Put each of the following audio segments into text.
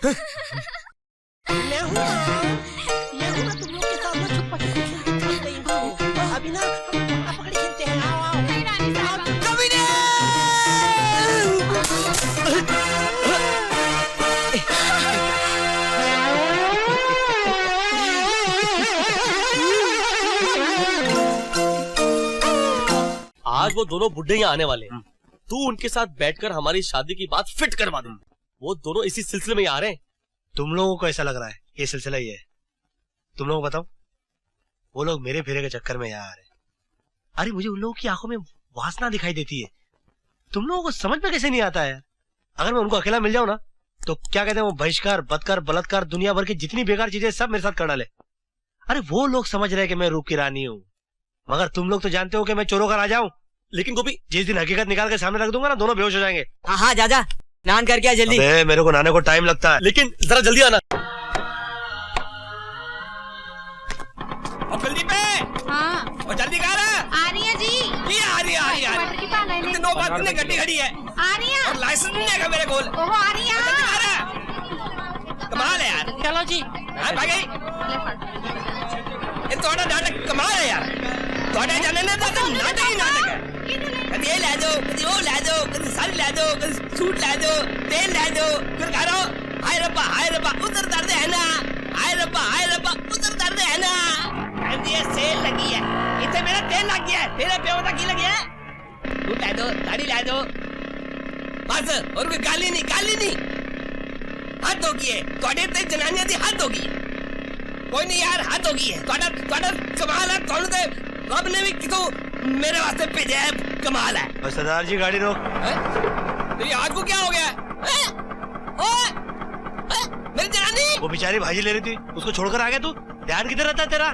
मैं हूँ ना तुम लोग के साथ में छुपा छुपी खेल गई हूँ। अभी ना हम पकड़ खेलते हैं। आओ आओ। नहीं रानी साहब। कभी नहीं। आज वो दोनों बुड्ढे यहाँ आने वाले हैं। तू उनके साथ बैठकर हमारी शादी की बात फिट करवा दे। वो दोनों इसी सिलसिले में ही आ रहे हैं। तुम लोगों को ऐसा लग रहा है ये सिलसिला ही है? तुम लोगों को बताओ, वो लोग मेरे फेरे के चक्कर में यहाँ आ रहे हैं। अरे मुझे उन लोगों की आंखों में वासना दिखाई देती है। तुम लोगों को समझ में कैसे नहीं आता है? अगर मैं उनको अकेला मिल जाऊं ना तो क्या कहते हैं, वो बहिष्कार, बदकार, बलात्कार, दुनिया भर की जितनी बेकार चीजें सब मेरे साथ कर डाले। अरे वो लोग समझ रहे हैं कि मैं रूप की रानी हूँ, मगर तुम लोग तो जानते हो कि मैं चोरों का राजा हूँ। लेकिन गोपी, जिस दिन हकीकत निकाल के सामने रख दूंगा ना, दोनों बेहोश हो जाएंगे। हाँ हाँ जा स्नान करके आ जल्दी। मेरे को नहाने को टाइम लगता है। लेकिन जरा जल्दी आना। और जल्दी पे। हाँ और जल्दी कर। आ रही है जी। ये आ रही है। मटर की पान लेने। दो बार तुमने गड्डी खड़ी है आ रही है। और लाइसेंस नहीं है मेरे कोल। ओहो आ रही है। जल्दी कर। कमाल है यार। चलो जी। हाँ भाग गई। ये थोड़ा नाटक कमाल है यार। थोड़ा जाने ना तो नाटक ही नाटक है। कभी ये ला दो, कभी वो ला दो, कभी साड़ी ला दो, कभी सूट ला दो, तेल ला दो, फिर कह रहा हूँ हाय रब्बा उधर दर्द है ना, हाय रब्बा उधर दर्द है ना। ये सेल लगी है, इतने मेरा तेल लग गया है, तेरा प्यो की लगी है। सूट ला दो, साड़ी ला दो, बस। और कोई गाली नहीं। हाथ होगी है, थोड़े ते जनानियां दी हाथ होगी। कोई नहीं यार, हाथ होगी है। थोड़ा कमाल है, कौन से रब ने भी कितो मेरे वास्ते भेजा है, कमाल है। सरदार जी गाड़ी रोक। तेरी आँख को क्या हो गया? मेरी जनानी। वो बेचारी भाजी ले रही थी, उसको छोड़कर आ गया तू। ध्यान किधर रहता है तेरा?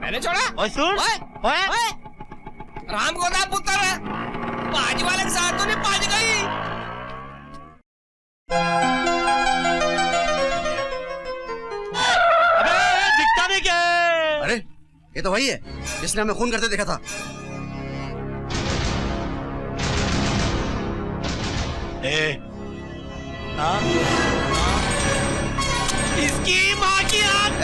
मैंने छोड़ा। और सुन, ओए राम को ना पुत्र, भाजी वाले के साथ तो नहीं पाज गई। अबे दिखता नहीं क्या? अरे ये तो वही है जिसने हमें खून करते देखा था। इसकी माँ की आँख।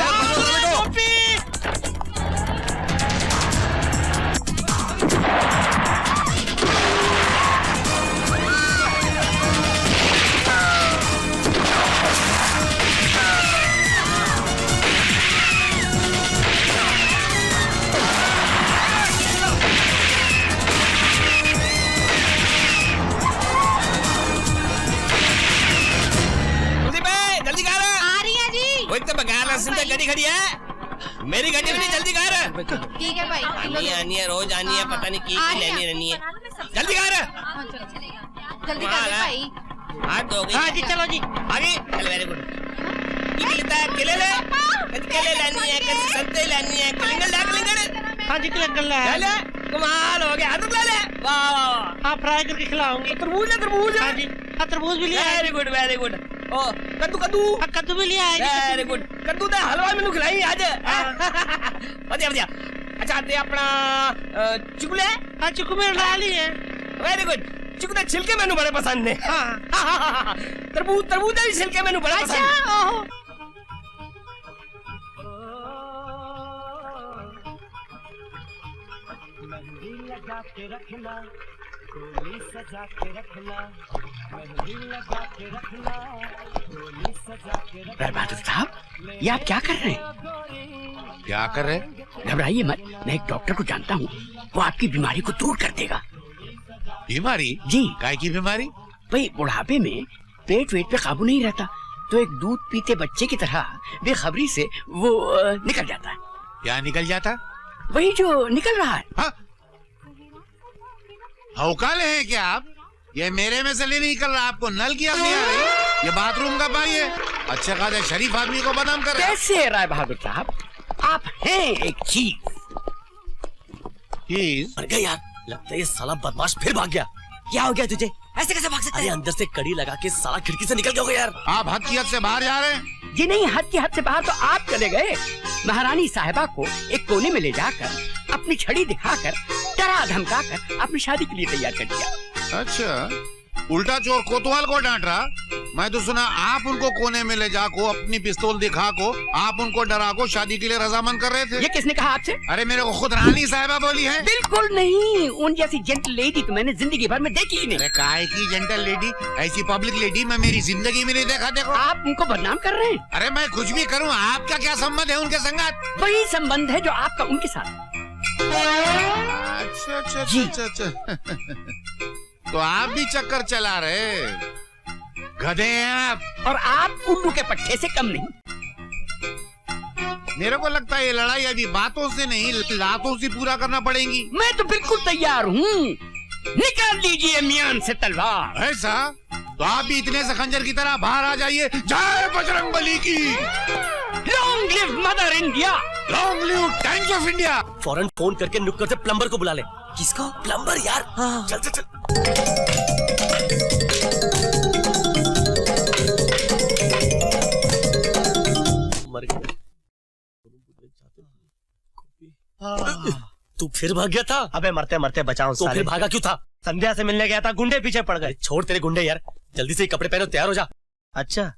गड्डी खड़ी है, मेरी गड्डी भी नहीं। जल्दी कर। ठीक है भाई। आनी है रोज आनी है, पता नहीं की लेनी रहनी है। जल्दी कर। जल्दी कर भाई। हाथ हो गई। हाँ जी चलो जी। आगे चल। Very good. लेता है केले ले, केले लेनी है, कभी संतरे लेनी है, कलिंगड़। हाँ जी कल है। ले कमाल हो गया। हाथ ले ले। वाह। हाँ फ्राई करके खिलाऊंगी। तरबूज। हाँ जी। हाँ तरबूज भी लिया। Very good. ओ कद्दू भी लिया है। Very good. कद्दू का हलवा मैंने खिलाई आज। बढ़िया। अच्छा ते अपना चुकले। हाँ चुकू मेरे लाल ही है। Very good. चुकू के छिलके मैंने बड़े पसंद है। तरबूज के छिलके मैंने बड़े पसंद है। बहादुर साहब, ये आप क्या कर रहे हैं? क्या कर रहे? घबराइए मत, मैं एक डॉक्टर को जानता हूँ, वो आपकी बीमारी को दूर कर देगा। बीमारी? जी। काय की बीमारी? भाई बुढ़ापे में पेट वेट पे काबू नहीं रहता, तो एक दूध पीते बच्चे की तरह बेखबरी से वो निकल जाता है। क्या निकल जाता? वही जो निकल रहा है। हाँ? हौकाले हैं क्या आप? ये मेरे में से नहीं निकल रहा, आपको नल की नहीं आ रही? ये बाथरूम का पानी है। अच्छा खासा शरीफ आदमी को बदनाम कर रहे हैं। कैसे राय बहादुर साहब, आप हैं एक चीज। मर गया यार, लगता है ये साला बदमाश फिर भाग गया। क्या हो गया तुझे? ऐसे कैसे भाग सकता है? अरे अंदर से कड़ी लगा के साला खिड़की से निकल गया होगा यार। आप हद की हद से बाहर जा रहे हैं। जी नहीं, हद की हद से बाहर तो आप चले गए। महारानी साहिबा को एक कोने में ले जाकर अपनी छड़ी दिखाकर डरा धमकाकर अपनी शादी के लिए तैयार कर दिया। अच्छा, उल्टा चोर कोतवाल को डांट रहा। मैं तो सुना आप उनको कोने में ले जाको अपनी पिस्तौल दिखा को आप उनको डरा को शादी के लिए रजामंद कर रहे थे। ये किसने कहा आपसे? अरे मेरे को खुद रानी साहिबा बोली है। बिल्कुल नहीं, उन जैसी जेंटल लेडी तो मैंने जिंदगी भर में देखी ही नहीं। अरे काहे की जेंटल लेडी, ऐसी पब्लिक लेडी मैं मेरी जिंदगी में नहीं देखा। देखो आप उनको बदनाम कर रहे हैं। अरे मैं कुछ भी करूँ, आपका क्या संबंध है उनके संगत? वही संबंध है जो आपका उनके साथ। अच्छा अच्छा जी। अच्छा अच्छा तो आप भी चक्कर चला रहे, गधे हैं आप। और आप उल्लू के पट्टे से कम नहीं। मेरे को लगता है ये लड़ाई अभी बातों से नहीं लातों से पूरा करना पड़ेगी। मैं तो बिल्कुल तैयार हूँ, निकाल लीजिए मियान से तलवार। ऐसा तो आप भी इतने से खंजर की तरह बाहर आ जाइए। जय बजरंगबली की। Long live mother India. Long live times of India. फौरन फोन करके नुक्कड़ से प्लम्बर को बुला ले। किसको? प्लम्बर यार। हाँ। चल चल चल। मर गया। तू फिर भाग गया था? अबे मरते मरते बचाऊं तो साले। फिर भागा क्यों था? संध्या से मिलने गया था, गुंडे पीछे पड़ गए। छोड़ तेरे गुंडे यार, जल्दी से कपड़े पहनो, तैयार हो जा। अच्छा,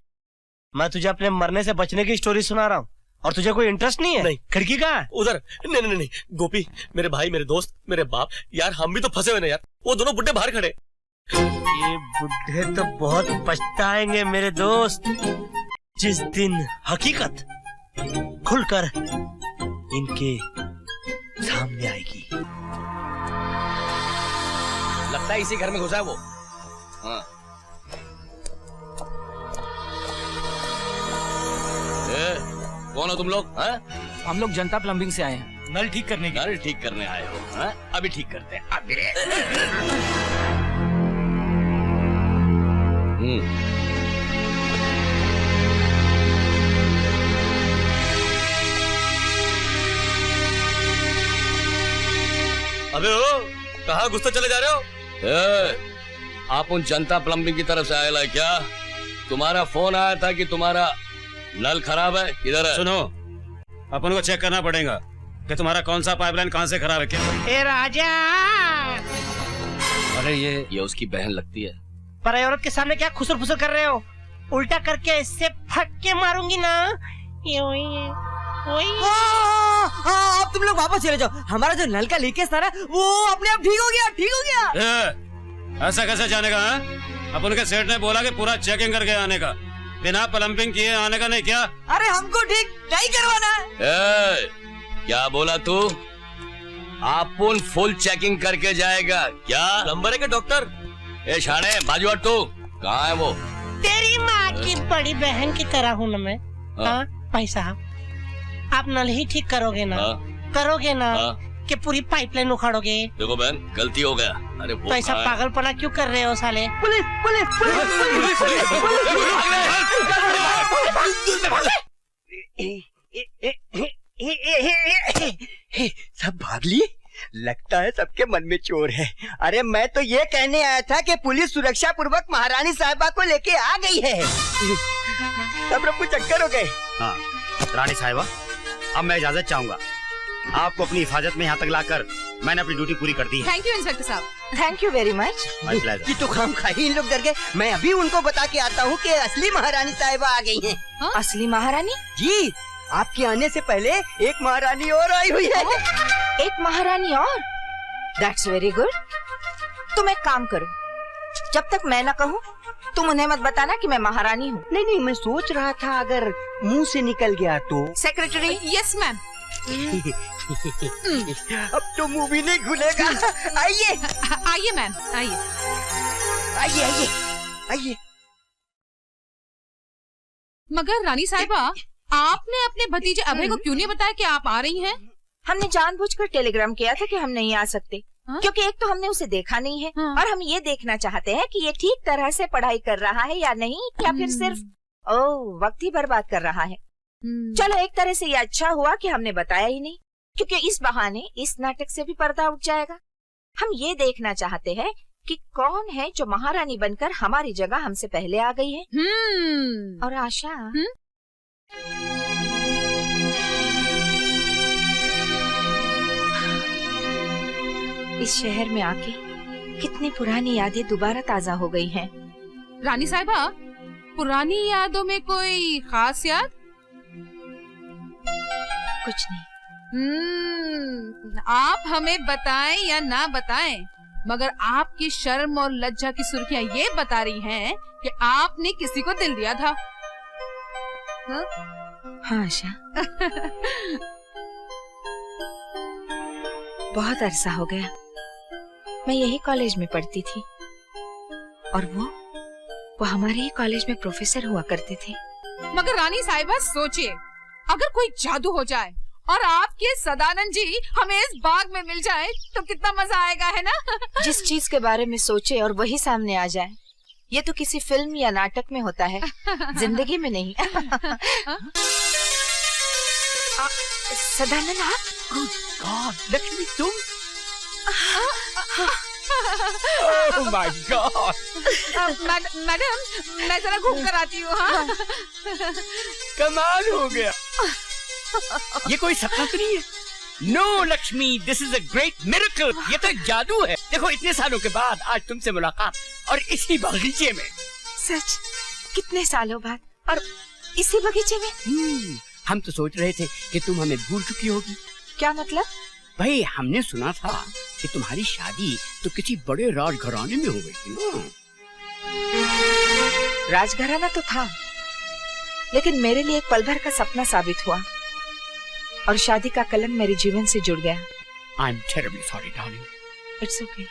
मैं तुझे अपने मरने से बचने की स्टोरी सुना रहा हूँ और तुझे कोई इंटरेस्ट नहीं है? नहीं। खिड़की कहाँ है? उधर। नहीं नहीं नहीं गोपी, मेरे भाई, मेरे दोस्त, मेरे बाप, यार हम भी तो फंसे हुए ना यार। वो दोनों बुड्ढे बाहर खड़े। ये बुढ़े तो बहुत पछताएंगे मेरे दोस्त, जिस दिन हकीकत खुलकर इनके सामने आएगी। लगता है इसी घर में घुसा है वो। हाँ। कौन हो तुम लोग? हम लोग जनता प्लम्बिंग से आए हैं, नल ठीक करने की। नल ठीक करने आए हो? अभी ठीक करते हैं। अबे ओ, कहाँ घुसते चले जा रहे हो? आप उन जनता प्लम्बिंग की तरफ से आए क्या? तुम्हारा फोन आया था कि तुम्हारा नल खराब है, किधर है? सुनो, अपन को चेक करना पड़ेगा कि तुम्हारा कौन सा पाइपलाइन कहाँ से खराब है। क्या? ए राजा, अरे ये उसकी बहन लगती है। पर औरत के सामने क्या खुसर फुसर कर रहे हो? उल्टा करके इससे फटके मारूंगी ना। ये वही है, वही है। अब तुम लोग वापस चले जाओ। हमारा जो नल का लीकेज था ना, वो अपने आप ठीक हो गया, ठीक हो गया। ऐसा कैसे जानेगा? अपन के सेठ ने बोला कि पूरा चेकिंग करके आने का, बिना प्लम्बिंग किए आने का नहीं। क्या? अरे हमको ठीक नहीं करवाना है। क्या बोला तू? अपन फुल चेकिंग करके जाएगा क्या? प्लम्बर है क्या डॉक्टर? ए शाणे, बाजू हट तू। कहाँ है वो? तेरी माँ की बड़ी बहन की तरह हूँ ना मैं। हाँ भाई साहब, आप नल ही ठीक करोगे ना? करोगे ना कि पूरी पाइपलाइन उखाड़ोगे? देखो बहन, गलती हो गया। अरे वो तो ऐसा पागलपना क्यों कर रहे हो साले? पुलिस पुलिस पुलिस सब भाग लिए। लगता है सबके मन में चोर है। अरे मैं तो ये कहने आया था कि पुलिस सुरक्षा पूर्वक महारानी साहिबा को लेके आ गई है। सब लोग को चक्कर हो गए। हाँ, रानी साहिबा, अब मैं इजाजत चाहूंगा। आपको अपनी हिफाजत में यहाँ तक लाकर मैंने अपनी ड्यूटी पूरी कर दी है। थैंक यू इंस्पेक्टर साहब। Thank you very much. My pleasure. ये तो काम खाई, इन लोग डर गए। मैं अभी उनको बता के आता हूँ कि असली महारानी साहिबा आ गई हैं। असली महारानी? जी, आपके आने से पहले एक महारानी और आई हुई है। एक महारानी और? That's very good. तुम एक काम करो, जब तक मैं न कहूँ तुम उन्हें मत बताना कि मैं महारानी हूँ। नहीं नहीं, मैं सोच रहा था अगर मुंह से निकल गया तो। सेक्रेटरी। Yes ma'am. अब तो मुंह भी नहीं खुलेगा। आइए आइए मैम, आइए। आइए आइए आइए। मगर रानी साहिबा, आपने अपने भतीजे अभय को क्यों नहीं बताया कि आप आ रही हैं? हमने जानबूझकर टेलीग्राम किया था कि हम नहीं आ सकते। हाँ? क्योंकि एक तो हमने उसे देखा नहीं है, हाँ? और हम ये देखना चाहते हैं कि ये ठीक तरह से पढ़ाई कर रहा है या नहीं, या फिर सिर्फ वक्त ही बर्बाद कर रहा है। चलो, एक तरह से ये अच्छा हुआ कि हमने बताया ही नहीं, क्योंकि इस बहाने इस नाटक से भी पर्दा उठ जाएगा। हम ये देखना चाहते हैं कि कौन है जो महारानी बनकर हमारी जगह हमसे पहले आ गई है। और आशा, इस शहर में आके कितनी पुरानी यादें दोबारा ताजा हो गई हैं। रानी साहिबा, पुरानी यादों में कोई खास याद? कुछ नहीं। आप हमें बताएं या ना बताएं, मगर आपकी शर्म और लज्जा की सुर्खियां ये बता रही हैं कि आपने किसी को दिल दिया था। हाँ आशा, बहुत अरसा हो गया। मैं यही कॉलेज में पढ़ती थी और वो हमारे ही कॉलेज में प्रोफेसर हुआ करते थे। मगर रानी साहिबा सोचिए, अगर कोई जादू हो जाए और आपके सदानंद जी हमें इस बाग में मिल जाए तो कितना मजा आएगा, है ना? जिस चीज के बारे में सोचे और वही सामने आ जाए, ये तो किसी फिल्म या नाटक में होता है, जिंदगी में नहीं। सदानंद आप? गॉड, लक्ष्मी तुम? Oh my God. मैडम, मैं जरा घूम कर आती हूँ। हाँ? कमाल हो गया। ये कोई सपना तो नहीं है? No Lakshmi, this is a great miracle. ये तो एक जादू है। देखो, इतने सालों के बाद आज तुमसे मुलाकात और इसी बगीचे में। सच? कितने सालों बाद और इसी बगीचे में? हम तो सोच रहे थे कि तुम हमें भूल चुकी होगी। क्या मतलब? भाई, हमने सुना था कि तुम्हारी शादी तो किसी बड़े राजघराने में हो गई थी ना? राजघराना तो था, लेकिन मेरे लिए एक पल भर का सपना साबित हुआ और शादी का कलंक मेरे जीवन से जुड़ गया। I am terribly sorry darling. It's okay.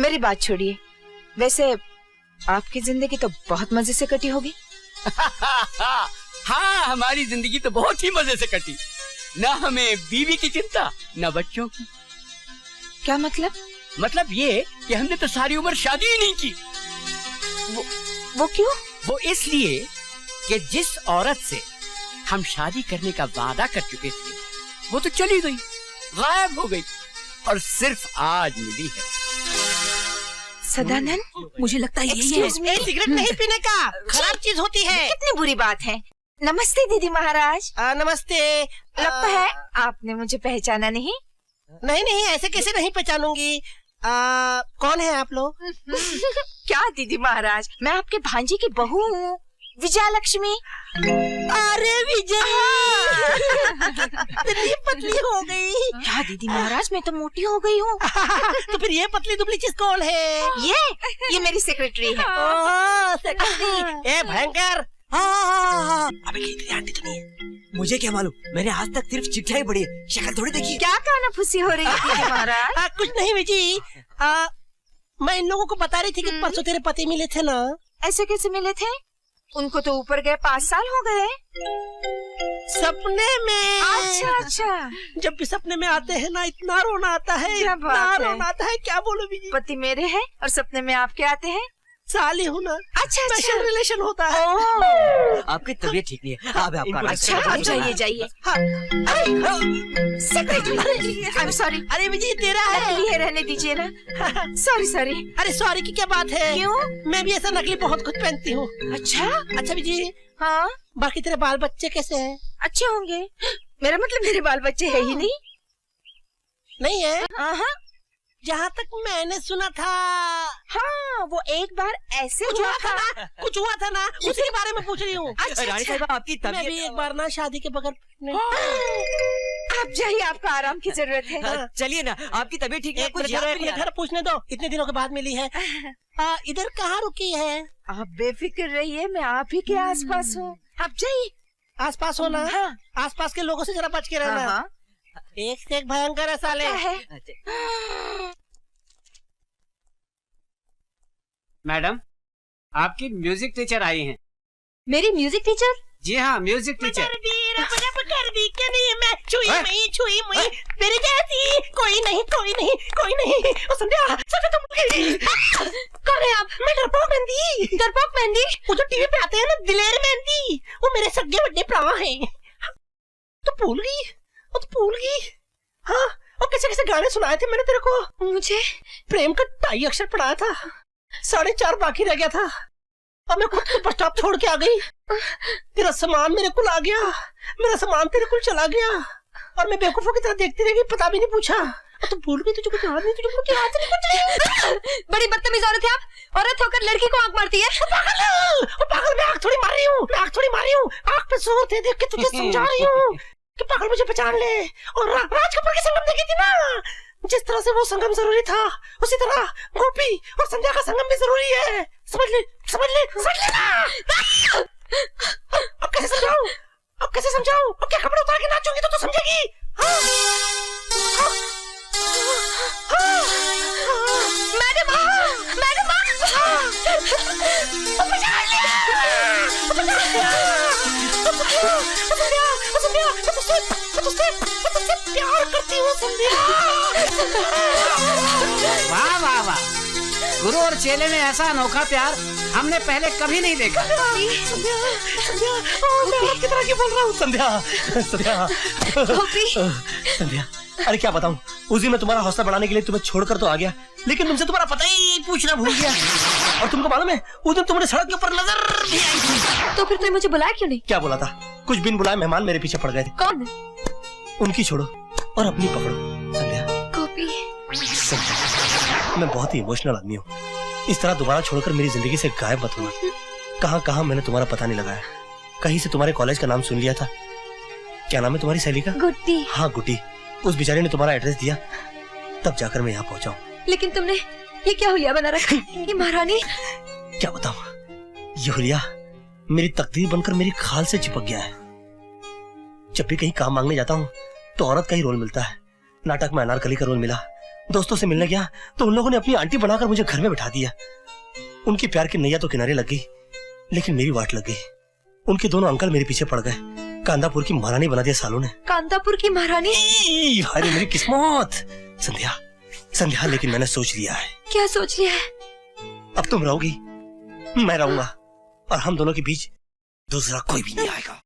मेरी बात छोड़िए। वैसे आपकी जिंदगी तो बहुत मजे से कटी होगी। हाँ, हमारी जिंदगी तो बहुत ही मजे से कटी। ना हमें बीवी की चिंता, ना बच्चों की। क्या मतलब? मतलब ये कि हमने तो सारी उम्र शादी ही नहीं की। वो क्यों? वो इसलिए कि जिस औरत से हम शादी करने का वादा कर चुके थे, वो तो चली गई, गायब हो गई और सिर्फ आज मिली है। सदानंद, मुझे लगता है यही है। सिगरेट नहीं पीने का, खराब चीज होती है। कितनी बुरी बात है। नमस्ते दीदी महाराज। नमस्ते। लगता है आपने मुझे पहचाना नहीं। नहीं नहीं, ऐसे कैसे नहीं पहचानूंगी। कौन है आप लोग? क्या दीदी महाराज, मैं आपके भांजी की बहू हूँ, विजया लक्ष्मी। अरे विजया, इतनी पतली हो गई। क्या दीदी महाराज, मैं तो मोटी हो गई हूँ। तो फिर ये पतली दुबली चीज कौन है? ये मेरी सेक्रेटरी है। सेक्रेटरी। ए भयंकर। अबे इतनी आंटी तो नहीं है। मुझे क्या मालूम, मैंने आज तक सिर्फ चिट्ठियां ही पढ़ी है, शक्ल थोड़ी देखी। क्या काना फुसी हो रही है दीदी महाराज? कुछ नहीं विजी, मैं इन लोगों को बता रही थी कि परसों तेरे पति मिले थे ना। ऐसे कैसे मिले थे? उनको तो ऊपर गए 5 साल हो गए। सपने में। अच्छा। जब भी सपने में आते हैं ना, इतना रोना आता है, क्या इतना बात है? रोना आता है, क्या बोलूं विजी। पति मेरे हैं और सपने में आपके आते हैं। साली हूँ ना। अच्छा। स्पेशल रिलेशन होता है। आपकी तबीयत ठीक नहीं है, आप आपका अच्छा, आप जाइए। Secretary, I am sorry. अरे विजी, तेरा है। नकली है, रहने दीजिए ना। सॉरी। अरे सॉरी की क्या बात है? क्यों? मैं भी ऐसा नकली बहुत कुछ पहनती हूँ। अच्छा विजी, हाँ, बाकी तेरे बाल बच्चे कैसे हैं? अच्छे होंगे। मेरा मतलब मेरे बाल बच्चे है ही नहीं। नहीं है? हाँ, जहाँ तक मैंने सुना था। हाँ, वो एक बार ऐसे हुआ था। कुछ हुआ था ना, उसी के बारे में पूछ रही हूँ। रानी साहिबा, आपकी मैं भी एक बार ना शादी के बगैर आप जाइए, आपको आराम की जरूरत है। चलिए ना, आपकी तबीयत ठीक है। एक मिनट घर पूछने दो, इतने दिनों के बाद मिली है। इधर कहाँ रुकी है? आप बेफिक्र रहिए, मैं आप ही के आसपास हूँ। आप जाइए। आसपास हो ना? हाँ। आसपास के लोगों से जरा बच के रहना। हाँ। एक से एक भयंकर है साले। मैडम, आपकी म्यूजिक टीचर आई हैं। मेरी म्यूजिक टीचर? जी हाँ, म्यूजिक टीचर। कर दी क्या नहीं, मैं छुई मुई मेरी जैसी कोई नहीं। ओ संध्या, तुम कौन है आप? मैं डरपोक मेहंदी। वो जो टीवी पे आते हैं ना, दिलेर मेहंदी, वो मेरे सगे बड़े भरा है। तो भूल गई। हाँ, और कैसे गाने सुनाए थे मैंने तेरे को। मुझे प्रेम का 2.5 अक्षर पढ़ाया था, 4.5 बाकी रह गया था और मैं खुद को बस स्टॉप छोड़ के आ गई। तेरा सामान मेरे कुल आ गया, मेरा सामान तेरे कुल चला गया और मैं बेवकूफों की तरह देखती रह गई, पता भी नहीं पूछा। तो बोल गई, तुझे कुछ याद नहीं, तुझे कुछ याद नहीं। बड़ी बदतमीज औरत है आप। औरत होकर लड़की को आंख मारती है। पागल, मैं आंख थोड़ी मार रही हूँ, मैं आंख थोड़ी मार रही हूँ। आंख पे जोर दे दे के तुझे समझा रही हूँ कि पागल मुझे पहचान ले। और राज कपूर की संगम देखी थी ना, जिस तरह से वो संगम जरूरी था, उसी तरह गोपी और संध्या का संगम भी जरूरी है। समझ ले, समझ ले, समझ ले। अब कैसे समझाऊं, अब कैसे समझाऊं? अब क्या कपड़े उतार के नाचूंगी तो तू समझेगी? मैडम, मैडम, प्यार करती हूँ संध्या। वाह वाह वाह, गुरु और चेले में ऐसा अनोखा प्यार हमने पहले कभी नहीं देखा। संध्या, संध्या, मैं आपकी तरह क्यों बोल रहा हूँ? संध्या, संध्या, संध्या, अरे क्या बताऊं, उस दिन मैं तुम्हारा हौसला बढ़ाने के लिए तुम्हें छोड़कर तो आ गया, लेकिन तुमसे तुम्हारा पता ही पूछना भूल गया। और तुमको मालूम है, उस दिन तुमने सड़क के ऊपर नजर भी आई थी। तो फिर तुमने मुझे बुलाया क्यों नहीं? क्या बोला था? कुछ बिन बुलाए मेहमान मेरे पीछे पड़ गए थे। कौन? उनकी छोड़ो और अपनी पकड़ो संध्या। गोपी, संध्या, मैं बहुत ही इमोशनल आदमी हूँ। इस तरह दोबारा छोड़कर मेरी जिंदगी से गायब मत होना। कहाँ कहाँ मैंने तुम्हारा पता नहीं लगाया। कहीं से तुम्हारे कॉलेज का नाम सुन लिया था। क्या नाम है तुम्हारी सहेली का? गुड्डी। हाँ गुड्डी, उस बेचारी ने तुम्हारा एड्रेस दिया, तब जाकर मैं यहाँ पहुँचा हूँ। लेकिन तुमने ये क्या हुलिया बना रखा? ये महारानी। क्या बताऊँ, ये हुलिया मेरी तकदीर बनकर मेरी खाल से चिपक गया है। जब भी कहीं काम मांगने जाता हूँ तो औरत का ही रोल मिलता है। नाटक में अनारकली का रोल मिला। दोस्तों से मिलने गया तो उन लोगों ने अपनी आंटी बनाकर मुझे घर में बिठा दिया। उनकी प्यार की नैया तो किनारे लग गई, लेकिन मेरी वाट लग गई। उनके दोनों अंकल मेरे पीछे पड़ गए। कांदापुर की महारानी बना दिया सालों ने। कांदापुर की महारानी? हाय मेरी किस्मत। संध्या, संध्या, लेकिन मैंने सोच लिया है। क्या सोच लिया है? अब तुम रहोगी, मैं रहूंगा, और हम दोनों के बीच दूसरा कोई भी नहीं आएगा।